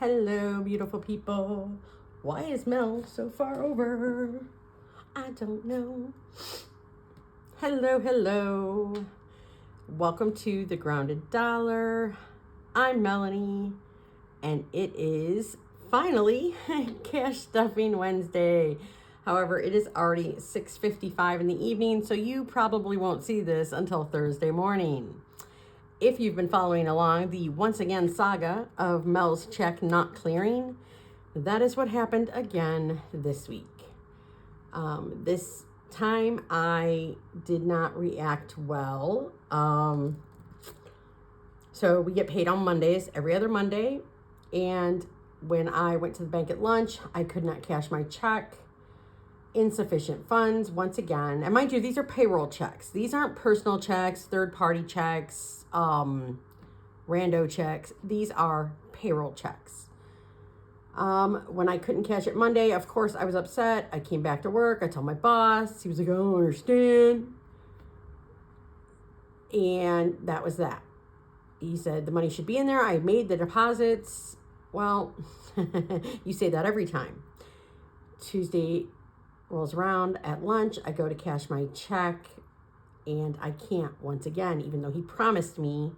Hello, beautiful people. Why is Mel so far over? I don't know. Hello. Welcome to the Grounded Dollar. I'm Melanie, and it is finally Cash Stuffing Wednesday. However, it is already 6:55 in the evening, so you probably won't see this until Thursday morning. If you've been following along the once again saga of Mel's check not clearing, that is what happened again this week. This time I did not react well. So we get paid on Mondays, every other Monday. And when I went to the bank at lunch, I could not cash my check. Insufficient funds once again. And mind you, these are payroll checks. These aren't personal checks, third-party checks, rando checks. These are payroll checks. When I couldn't cash it Monday, of course, I was upset. I came back to work. I told my boss. He was like, I don't understand. And that was that. He said the money should be in there. I made the deposits. Well, you say that every time. Tuesday rolls around at lunch. I go to cash my check and I can't once again, even though he promised me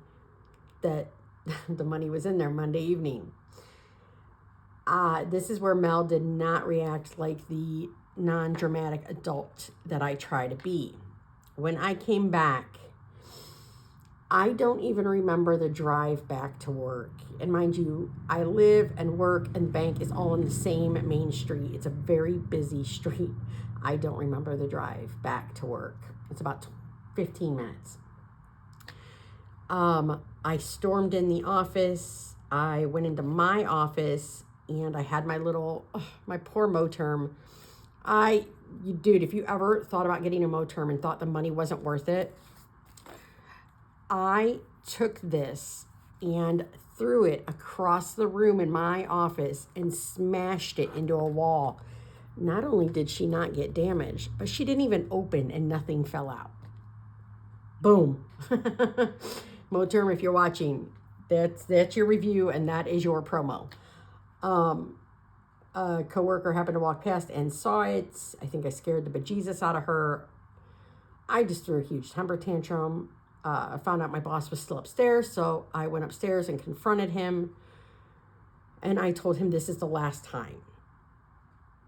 that the money was in there Monday evening. This is where Mel did not react like the non-dramatic adult that I try to be. When I came back, I don't even remember the drive back to work. And mind you, I live and work and the bank is all in the same main street. It's a very busy street. I don't remember the drive back to work. It's about 15 minutes. I stormed in the office. I went into my office and I had my my poor Moterm. Dude, if you ever thought about getting a Moterm and thought the money wasn't worth it, I took this and threw it across the room in my office and smashed it into a wall. Not only did she not get damaged, but she didn't even open and nothing fell out. Boom. Moterm, if you're watching, that's your review and that is your promo. A coworker happened to walk past and saw it. I think I scared the bejesus out of her. I just threw a huge temper tantrum. I found out my boss was still upstairs, so I went upstairs and confronted him. And I told him this is the last time.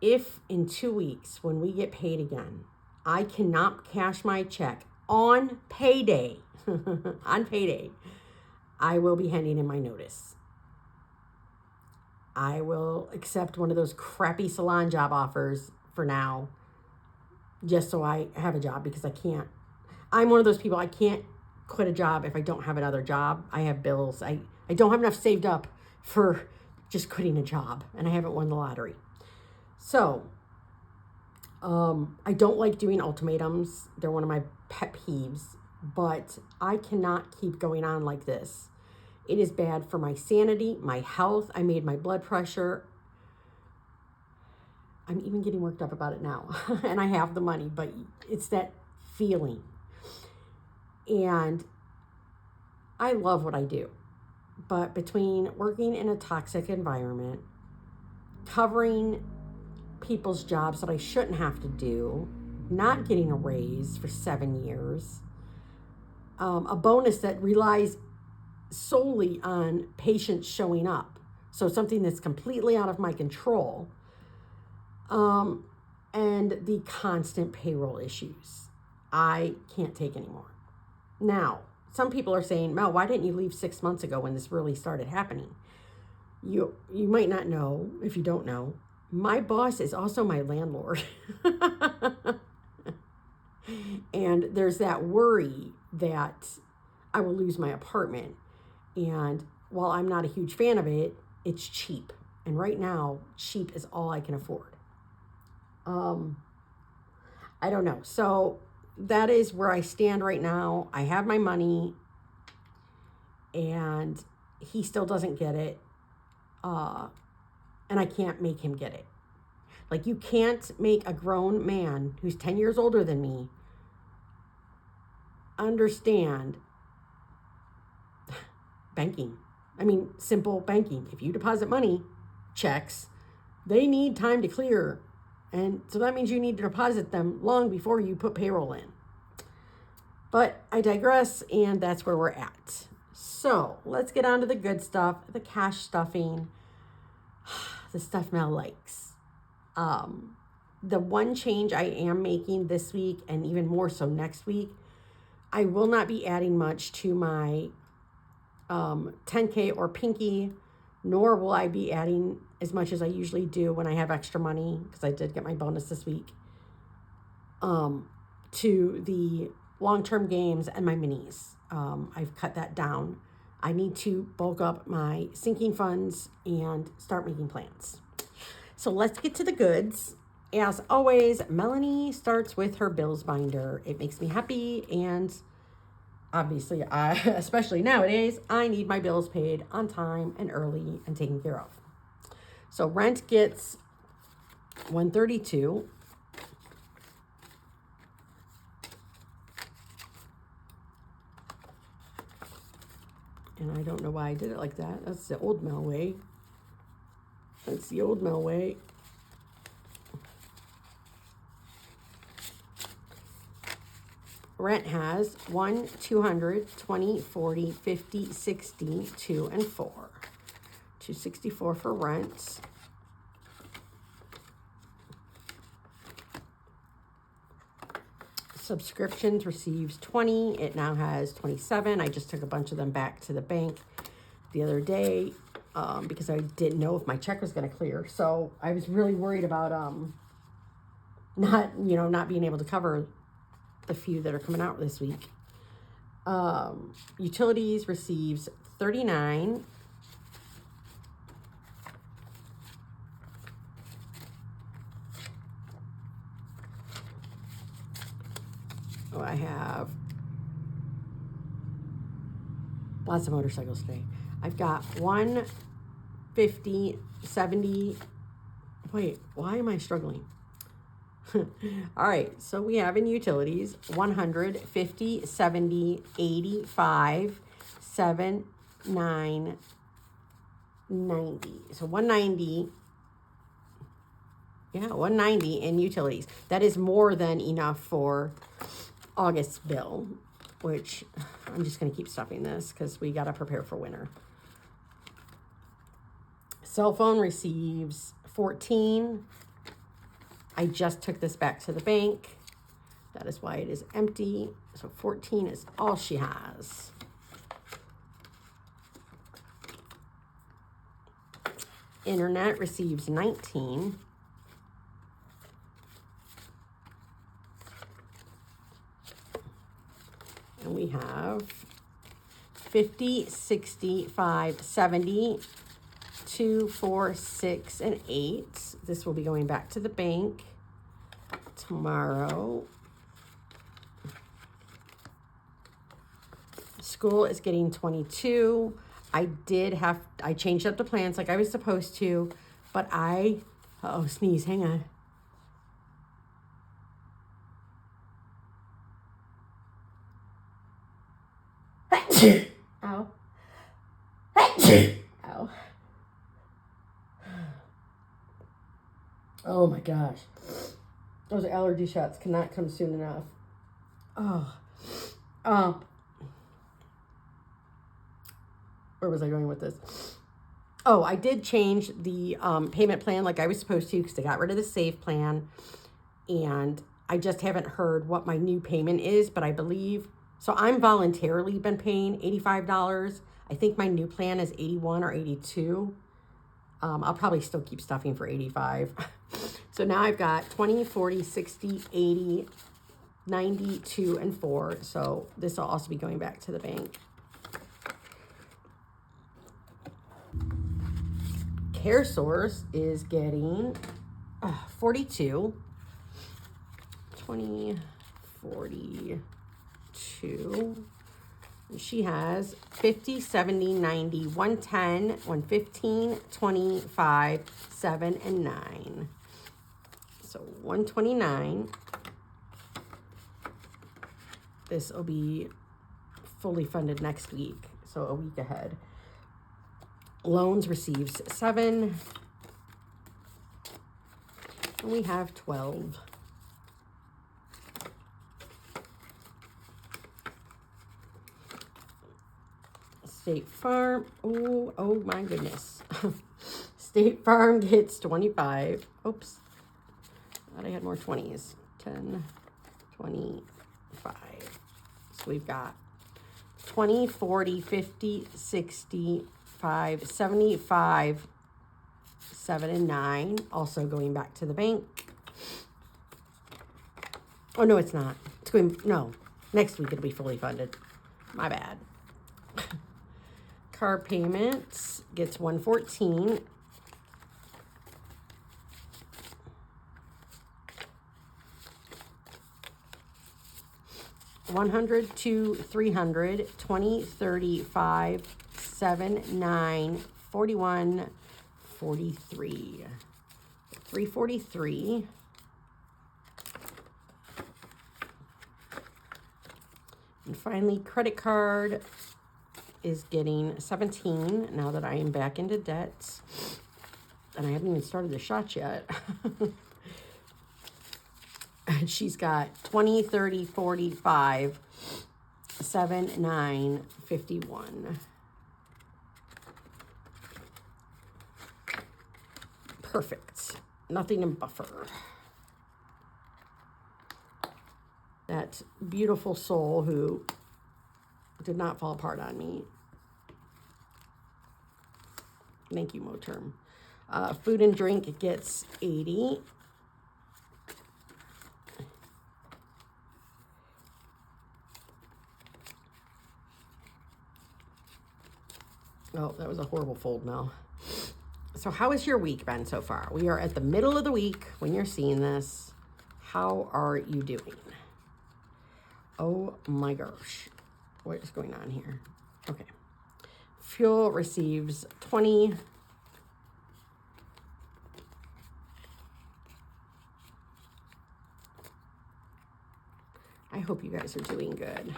If in 2 weeks, when we get paid again, I cannot cash my check on payday, I will be handing in my notice. I will accept one of those crappy salon job offers for now, just so I have a job, because I'm one of those people, I can't quit a job if I don't have another job. I have bills. I don't have enough saved up for just quitting a job, and I haven't won the lottery. So, I don't like doing ultimatums. They're one of my pet peeves, but I cannot keep going on like this. It is bad for my sanity, my health. I made my blood pressure. I'm even getting worked up about it now. And I have the money, but it's that feeling. And I love what I do. But between working in a toxic environment, covering people's jobs that I shouldn't have to do, not getting a raise for 7 years, a bonus that relies solely on patients showing up, so something that's completely out of my control, and the constant payroll issues, I can't take anymore. Now, some people are saying, Mel, why didn't you leave 6 months ago when this really started happening? You might not know, if you don't know, my boss is also my landlord. And there's that worry that I will lose my apartment. And while I'm not a huge fan of it, it's cheap. And right now, cheap is all I can afford. I don't know. So that is where I stand right now. I have my money and he still doesn't get it. And I can't make him get it. Like, you can't make a grown man who's 10 years older than me understand banking. I mean, simple banking. If you deposit money, checks, they need time to clear. And so that means you need to deposit them long before you put payroll in. But I digress, and that's where we're at. So let's get on to the good stuff, the cash stuffing, the stuff Mel likes. The one change I am making this week, and even more so next week, I will not be adding much to my 10K or Pinky, nor will I be adding as much as I usually do when I have extra money, because I did get my bonus this week, to the long-term games and my minis. I've cut that down. I need to bulk up my sinking funds and start making plans. So let's get to the goods. As always, Melanie starts with her bills binder. It makes me happy, and obviously, especially nowadays, I need my bills paid on time and early and taken care of. So rent gets $132. And I don't know why I did it like that. That's the old Mel way. That's the old Mel way. Rent has 1, 200, 20, 40, 50, 60, 2, and 4. 264 for rent. Subscriptions receives 20. It now has 27. I just took a bunch of them back to the bank the other day because I didn't know if my check was going to clear. So I was really worried about not being able to cover the few that are coming out this week. Utilities receives 39. Oh, I have lots of motorcycles today. I've got 150, 70. Wait, why am I struggling? All right, so we have in utilities 100, 50, 70, 85, 7, 9, 90. So 190. Yeah, 190 in utilities. That is more than enough for August's bill, which I'm just going to keep stuffing this because we got to prepare for winter. Cell phone receives 14. I just took this back to the bank. That is why it is empty. So 14 is all she has. Internet receives 19. And we have 50, 65, 70, 2, 4, 6, and 8. This will be going back to the bank tomorrow. School is getting 22. I changed up the plans like I was supposed to, but sneeze, hang on. Ow. Ow. Oh my gosh. Those allergy shots cannot come soon enough. Where was I going with this? Oh, I did change the payment plan like I was supposed to because I got rid of the save plan. And I just haven't heard what my new payment is, but I believe... So I'm voluntarily been paying $85. I think my new plan is 81 or 82. I'll probably still keep stuffing for 85. So now I've got 20, 40, 60, 80, 90, 2, and 4. So this will also be going back to the bank. Care Source is getting 42. 20, 40... 2. She has 50, 70, 90, 110, 115, 25, 7, and 9. So 129. This will be fully funded next week, so a week ahead. Loans receives 7. And we have 12. State Farm. Oh my goodness. State Farm gets 25. Oops. Thought I had more 20s. 10, 25. So we've got 20, 40, 50, 60, 5, 75, 7, and 9. Also going back to the bank. Oh, no, it's not. It's going, no. Next week it'll be fully funded. My bad. Car payments gets 114. $100 to $300, 20, 35, 7, 9, 41, 43. 343. And finally, credit card is getting 17 now that I am back into debt. And I haven't even started the shots yet. And she's got 20, 30, 45, 7, 9, 51. Perfect. Nothing in buffer. That beautiful soul who did not fall apart on me. Thank you, Moterm. Food and drink gets 80. Oh, that was a horrible fold, Mel. So how has your week been so far? We are at the middle of the week when you're seeing this. How are you doing? Oh my gosh. What is going on here? Okay. Fuel receives 20. I hope you guys are doing good.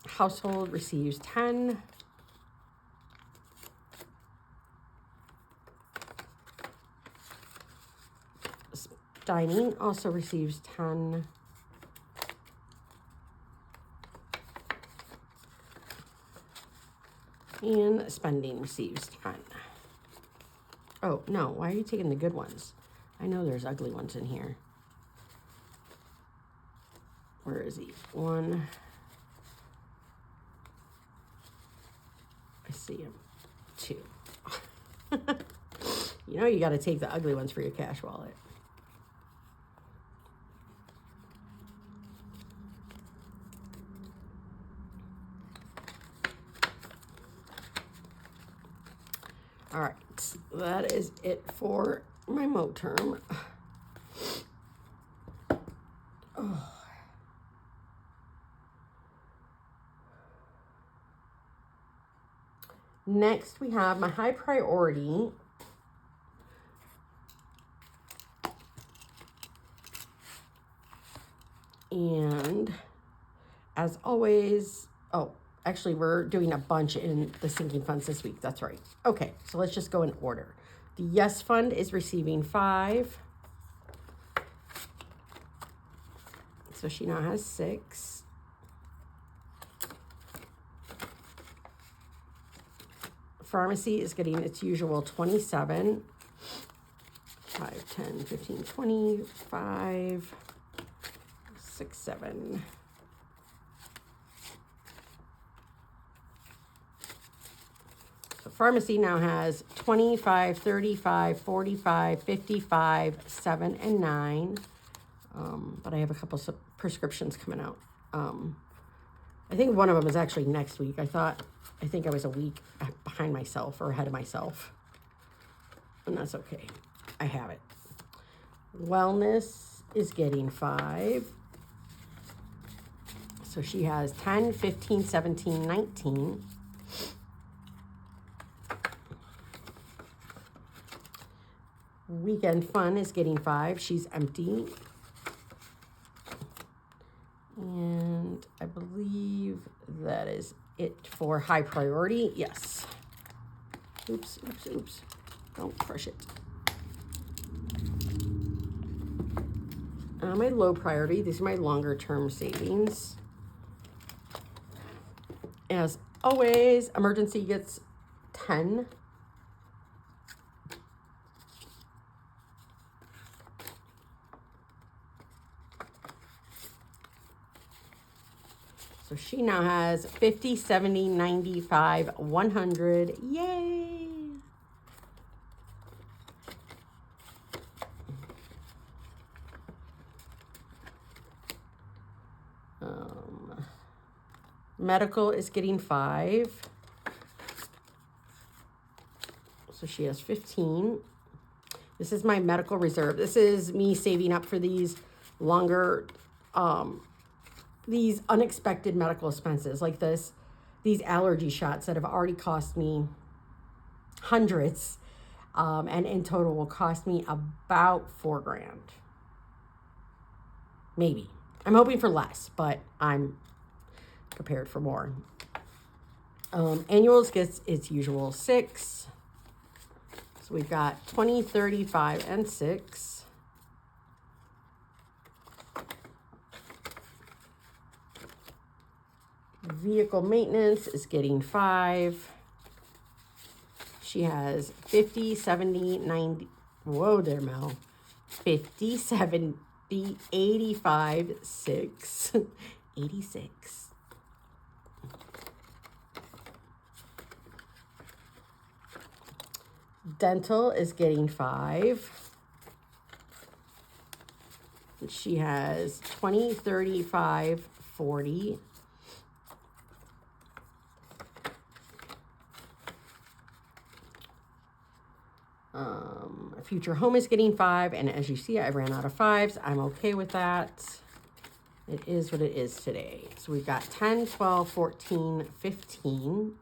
Household receives 10. Dining also receives 10. And spending receives 10. Oh, no. Why are you taking the good ones? I know there's ugly ones in here. Where is he? 1. I see him. 2. You know you got to take the ugly ones for your cash wallet. All right, that is it for my Moterm. Oh. Next, we have my high priority. And as always, actually, we're doing a bunch in the sinking funds this week. That's right. Okay, so let's just go in order. The Yes Fund is receiving 5. So she now has 6. Pharmacy is getting its usual 27. 5, 10, 15, 20, 5, 6, 7. Pharmacy now has 25, 35, 45, 55, 7, and 9. But I have a couple of prescriptions coming out. I think one of them is actually next week. I think I was a week behind myself or ahead of myself. And that's okay. I have it. Wellness is getting 5. So she has 10, 15, 17, 19. Weekend Fun is getting 5. She's empty. And I believe that is it for high priority. Yes. Oops, oops, oops. Don't crush it. My low priority, these are my longer term savings. As always, emergency gets 10. So she now has 50, 70, 95, 100. Yay! Medical is getting 5. So she has 15. This is my medical reserve. This is me saving up for these longer, these unexpected medical expenses like these allergy shots that have already cost me hundreds, and in total will cost me about $4,000. Maybe. I'm hoping for less, but I'm prepared for more. Annuals gets its usual 6. So we've got 20, 35, and 6. Vehicle maintenance is getting 5. She has 50, 70, 90. Whoa there, Mel. 50, 70, 85, 6, 86. Dental is getting 5. She has 20, 35, 40. Future home is getting 5. And as you see, I ran out of 5s. I'm okay with that. It is what it is today. So we've got 10, 12, 14, 15.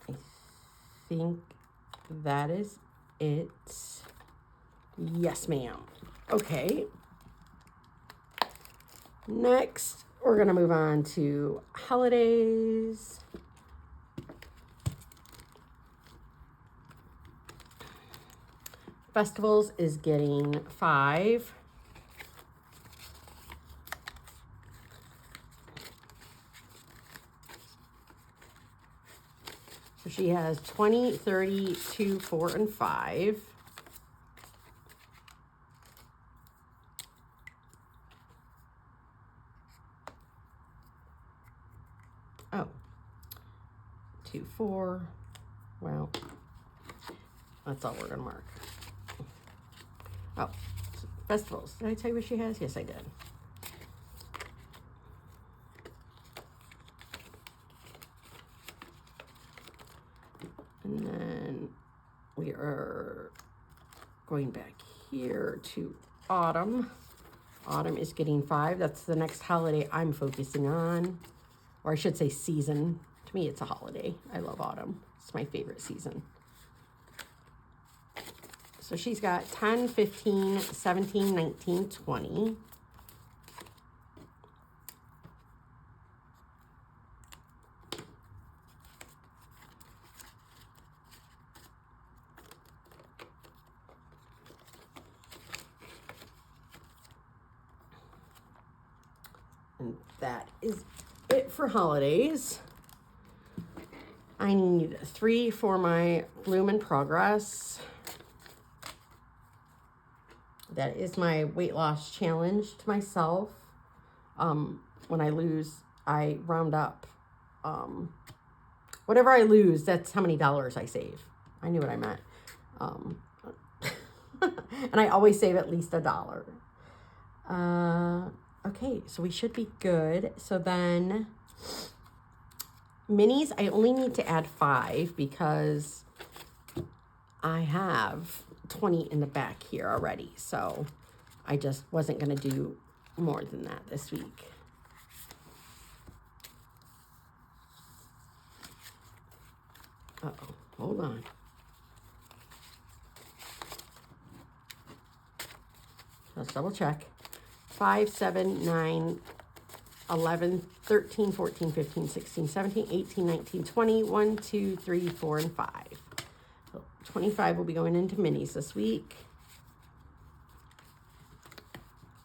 I think that is it. Yes, ma'am. Okay. Next, we're going to move on to holidays. Festivals is getting 5. So she has 20, 30, 2, 4, and 5. Oh, 2, 4. Well, that's all we're going to mark. Oh, festivals. Did I tell you what she has? Yes, I did. And then we are going back here to autumn. Autumn is getting 5. That's the next holiday I'm focusing on. Or I should say season. To me, it's a holiday. I love autumn. It's my favorite season. So she's got 10, 15, 17, 19, 20. And that is it for holidays. I need 3 for my Bloom in Progress. That is my weight loss challenge to myself. When I lose, I round up. Whatever I lose, that's how many dollars I save. I knew what I meant. And I always save at least $1. Okay, so we should be good. So then minis, I only need to add 5 because I have 20 in the back here already. So I just wasn't going to do more than that this week. Uh-oh, hold on. Let's double check. 5, 7, 9, 11, 13, 14, 15, 16, 17, 18, 19, 20. 1, 2, 3, 4, and 5. So 25 will be going into minis this week.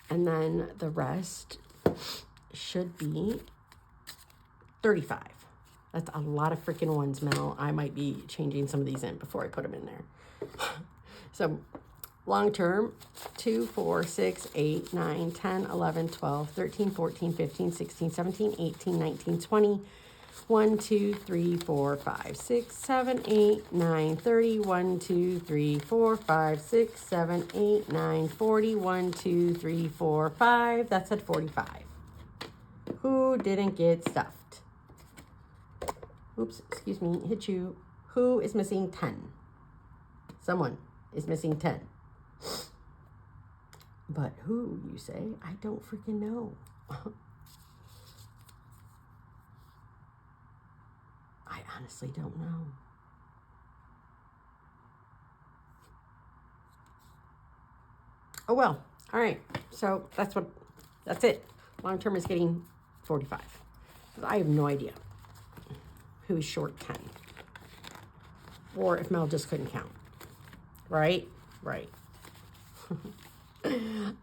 And then the rest should be 35. That's a lot of freaking ones, Mel. I might be changing some of these in before I put them in there. So long term, 2, 4, 6, 8, 9, 10, 11, 12, 13, 14, 15, 16, 17, 18, 19, 20. 1, 2, 3, 4, 5, 6, 7, 8, 9, 30. 1, 2, 3, 4, 5, 6, 7, 8, 9, 40. 1, 2, 3, 4, 5. That's at 45. Who didn't get stuffed? Oops, excuse me, hit you. Who is missing 10? Someone is missing 10. But who, you say? I don't freaking know. I honestly don't know. Oh, well. All right. So that's it. Long term is getting 45. I have no idea who is short 10. Or if Mel just couldn't count. Right? Right.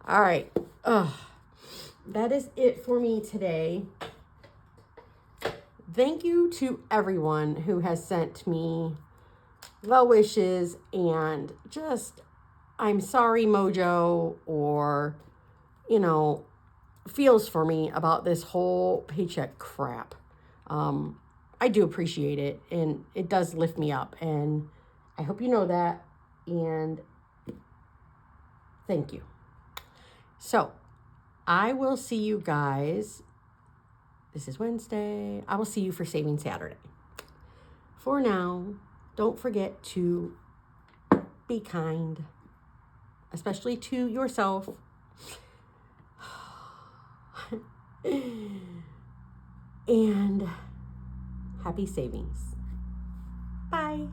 All right. That is it for me today. Thank you to everyone who has sent me well wishes and just I'm sorry mojo, or, feels for me about this whole paycheck crap. I do appreciate it, and it does lift me up, and I hope you know that, and thank you. So I will see you guys. This is Wednesday. I will see you for Saving Saturday. For now, don't forget to be kind, especially to yourself. And happy savings. Bye.